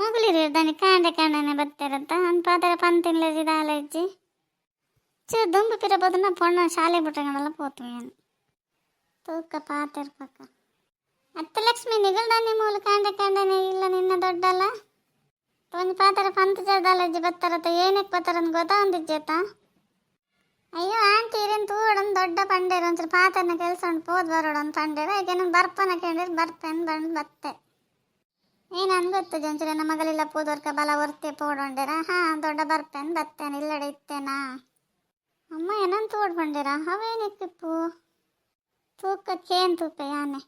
ಮಗಳಿರಿ దాన్ని ಕಾಂಡನೆ ಬರ್ತಾರಂತ ನನ್ನ ಪಾತ್ರ ಪಂತಿನ್ಲೇಜಿ ದಾಲಜ್ಜಿ ಚೂರು ದುಂಬು ಪಿರಬೋದನ್ನ ಪೊಣ್ಣ ಶಾಲೆ ಬಿಟ್ಟಗಳೆಲ್ಲ పోతుంది అని ತೂಕ ಪಾತ್ರ ಪಕ್ಕ ಅತ್ತ ಲಕ್ಷ್ಮಿ ನಿಗಲ್ದಾನಿ ಮೂಲ ಕಾಂಡನೆ ಇಲ್ಲ ನಿನ್ನ ದೊಡ್ಡಲ್ಲ ಒಂದು ಪಾತ್ರ ಪಂತ ದಾಲಜ್ಜಿ ಬರ್ತಾರತ್ತ ಏನಕ್ಕೆ ಬರ್ತಾರಂತ ಗೊತ್ತಾಂದಿಜ್ಜೇತ ಅಯ್ಯೋ ಆಂಟಿ ಇರೇನು ತೂಡೊಂದು ದೊಡ್ಡ ಪಂಡೇರು ಒಂದ್ಸಲ ಪಾತ್ರನ ಕೆಲಸ ಉಂಟು ಪೋದ್ ಬರೋಡೊಂದು ಪಂಡೇರು ಈಗ ನಾನು ಬರ್ಪನ ಕೇಳಿದ್ರೆ ಬರ್ಪೇನು ಬಂದು ಬತ್ತೆ ಏನು ಅನ್ಗೊತ್ತು ಜಂಚುರ ನಮ್ಮ ಮಗಲಿಲ್ಲ ಪೂದೋರ್ಕ ಬಲ ಹೊರ್ತೆ ಪೋಡೊಂಡೇರ ಹಾಂ ದೊಡ್ಡ ಬರ್ಪೇನು ಬತ್ತೇನೆ ಇಲ್ಲಡೆ ಇತ್ತೇನಾ ಅಮ್ಮ ಏನಂತ ತೋಡ್ಬಂಡೇರ ಅವೇನಿಕ್ಕಿಪ್ಪು ತೂಕಕ್ಕೇನು ತೂಪೆ ಯಾನೆ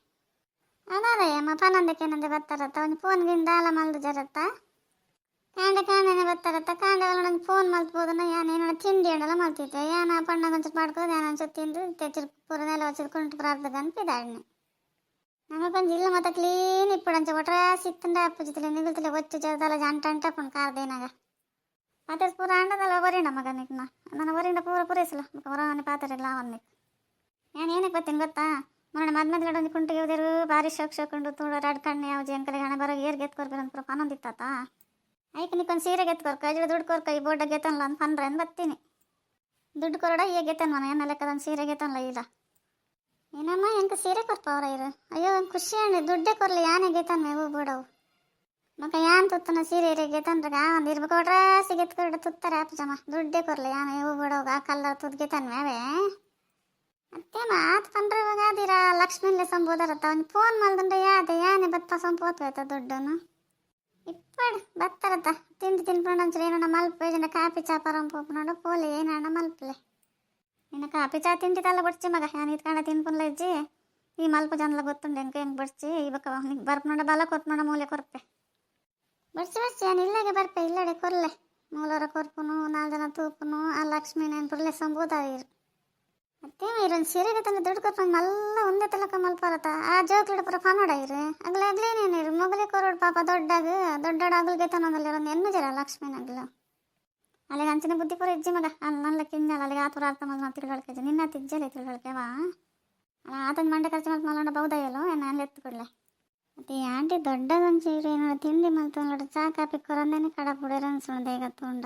ಅದಾರಯ್ಯಮ್ಮ ಪನಂದಕ್ಕೇನಂದೆ ಬರ್ತಾರತ್ತ ಒಂದು ಫೋನ್ಗಿಂದ ದಾಲ ಮಲ್ದು ಜರತ್ತ ಕಾಂಡನೆ ಬರ್ತಾರತ್ತ ಕಾಂಡಗಳನ್ನ ಫೋನ್ ಮಲ್ತ್ಬೋದನ್ನ ಯಾನೇನ ತಿಂಡಿ ಹಣ್ಣೆಲ್ಲ ಮಲ್ತಿದ್ದೆ ಯಾನ ಪಣ್ಣಗೆ ಒಂಚೂರು ಮಾಡ್ಕೋದು ಯಾನ ಒಂಚೂರು ತಿಂದು ತೆಚ್ಚರು ಪೂರ ನೆಲ ವಚ್ಚರು ಕುಂಟು ಪ್ರಾರ್ಧಕ ಅನ್ಪಿದಾಡ್ನೆ ನಮಗೊಂದು ಇಲ್ಲ ಮತ್ತೆ ಕ್ಲೀನ್ ಇಪ್ಪಡಂಚ ಒಟ್ರ ಸಿತ್ತಂಡ ಅಪ್ಪಜಿತಲೆ ನಿಗುಲ್ತಲೆ ಒಚ್ಚು ಜರದಲ್ಲ ಅಂಟ ಪುಣ್ ಕಾರ್ದೇನಾಗ ಪಾತ್ರೆ ಪೂರ ಅಂಡದಲ್ಲ ಬರೀಣ ಮಗನಿಕ್ನ ನನ್ನ ಬರೀಣ ಪೂರೈಸಲ್ಲ ಹೊರವನ್ನ ಪಾತ್ರೆಲ್ಲ ಅವನ್ನಿಕ್ ನಾನು ಏನಕ್ಕೆ ಬರ್ತೀನಿ ಗೊತ್ತಾ ಮೊನ್ನೆ ಮದ್ಮದ್ಗಡೆ ಒಂದು ಕುಂಟಿಗೆ ಹೋದರು ಭಾರಿ ಶೋಕೊಂಡು ತೂಡೋರು ಅಡ್ಕಣ್ಣೆ ಯಾವ ಜೇನ್ಕಲೆ ಹಣ ಬರೋ ಏರ್ ಗೆತ್ಕೊರ್ಬೇಕಂತ ಪೂರ ಪನೊಂದಿತ್ತಾತ ಐಕೆ ನಿಕ್ಕೊಂದು ಸೀರೆ ಗೆತ್ಕೊರ್ಕ ಅಜ್ಜಿ ದುಡ್ಡು ಕೊರ್ಕ ಈ ಬೋರ್ಡ ಗೆತ್ತನಲ್ಲ ಅಂತ ಪನ್ರೆ ಅಂತ ಬರ್ತೀನಿ ದುಡ್ಡು ಕೊರಡ ಈಗ ಗೆತ್ತನ ಮನೆ ಏನ ಲೆಕ್ಕದೊಂದು ಸೀರೆ ಗೆತ್ತನಲ್ಲ ಇಲ್ಲ ಏನಮ್ಮ ಎಂಕ ಸೀರೆ ಕೊರ್ಪ ಅವ್ರ ಇರು ಅಯ್ಯೋ ಒಂದು ಖುಷಿ ಅಣ್ಣ ದುಡ್ಡೇ ಕೊರ್ಲಿ ಯಾನೇ ಗೆತನ್ ಮೇವು ಬಿಡವು ಮಕ್ಕ ಯಾನ್ ತುತ್ತನ ಸೀರೆ ಇರೇ ಗೆತನ್ರಾಗ ಒಂದು ಇರ್ಬೇಕು ಒಟ್ರಾಸಿ ಗೆತ್ಕೊಡ ತುತ್ತಾರೆ ಅಪ್ಪಜಮ್ಮ ದುಡ್ಡೇ ಕೊರ್ಲಿ ಯಾನ ಮೇವು ಬಿಡೋಗ ಆ ಕಲ್ಲ ತುದ್ ಗೆತನ್ ಮೇವೇ ಮತ್ತೆ ಮಾತು ಪಂಡ್ರೆ ಇವಾಗ ಅದಿರ ಲಕ್ಷ್ಮೀಲೆ ಸಂಬೋದರತ್ತ ಒಂದು ಫೋನ್ ಮಲ್ದಂದ್ರೆ ಯಾದೆ ಯಾನೆ ಬತ್ತ ಸಂಪೋತ್ವೇತ ದುಡ್ಡನ್ನು ಇಪ್ಪಡು ಬತ್ತಾರತ್ತ ತಿಂದು ಒಂಚೂರು ಏನಣ್ಣ ಮಲ್ಪೆ ಜನ ಕಾಪಿ ಚಾಪರಂ ಪೋಪು ನೋಡು ಪೋಲಿ ಏನಣ್ಣ ಮಲ್ಪಲೆ ಇನ್ನು ಕಾಪಿ ಚಾ ತಿಂತಿದ್ದಲ್ಲ ಬಡ್ಚಿ ಮಗ ನಾನು ಇತ್ಕೊಂಡ ತಿನ್ಪುನ್ಲ ಇಜ್ಜಿ ಈ ಮಲ್ಪ ಜನಲ್ಲ ಗೊತ್ತುಂಡು ಹೆಂಗೆ ಬಡ್ಚಿ ಇವಾಗ ಬರ್ಪ ನೋಡ ಬಲ ಕೊರ್ಪ ನೋಡ ಮೂಲೆ ಕೊರ್ಪೆ ಬಡ್ಚಿ ನಾನು ಇಲ್ಲಾಗೆ ಬರ್ಪೆ ಇಲ್ಲಡೆ ಕೊರ್ಲೆ ಮೂಲವರ ಕೊರ್ಪುನು 4 ಜನ ತೂಪುನು ಆ ಲಕ್ಷ್ಮೀ ನೆನ್ಪುರ್ಲೆ ಸಂಬೋದಾಗಿರು ಮತ್ತೆ ಇರೊಂದು ಸೀರೆಗೆ ತಂದು ದುಡ್ಡು ಕೊರ್ಪಂಗೆ ಮಲ್ಲ ಒಂದೇ ತಲಕ ಮಲ್ಪಾರತ್ತ ಆ ಜೋಕ್ಲಿಡ ಪುರ ಫಾನೋಡಾಗಿರು ಅಗ್ಲೇನೇನಿರು ಮೊಗಲೇ ಕೊರೋಡು ಪಾಪ ದೊಡ್ಡ ಅಗಲ್ಗೆ ತನ್ನೊಂದಲ್ಲಿ ಒಂದು ಎನ್ನು ಜರ ಲಕ್ಷ್ಮೀನಾಗಲು ಅಲ್ಲಿಗೆ ಅಂಚಿನ ಬುದ್ಧಿ ಪೂರ ಇಜ್ಜಿ ಮಗ ನನ್ನ ಕಿಂಜಲ್ಲ ಅಲ್ಲಿಗೆ ಆತುರ ಅರ್ಥ ಮಾಡಿ ತಿಳ್ಕೊಳ್ಕೆ ನಿನ್ನ ತಿಜ್ಜಲೆ ತಿಳ್ಕೊಳ್ಕೆವಾ ಅಲ್ಲ ಆತನ ಮಂಡೆ ಖರ್ಚು ಮಾಡ್ತು ಮಲ್ಲೊಂಡ ಬೌದಾಯಲ್ಲೋ ನಾನು ಎತ್ತು ಕೊಡಲೆ ಮತ್ತೆ ಈ ಆಂಟಿ ದೊಡ್ಡದೊಂದು ಸೀರೆ ಏನೋ ತಿಂಡಿ ಮಲ್ತು ನೋಡಿ ಚಾ ಕಾಪಿ ಕೊರಂದೇನೆ ಕಡ ಪುಡೇರ ಅನ್ಸೋಣ ಈಗ ತುಂಡ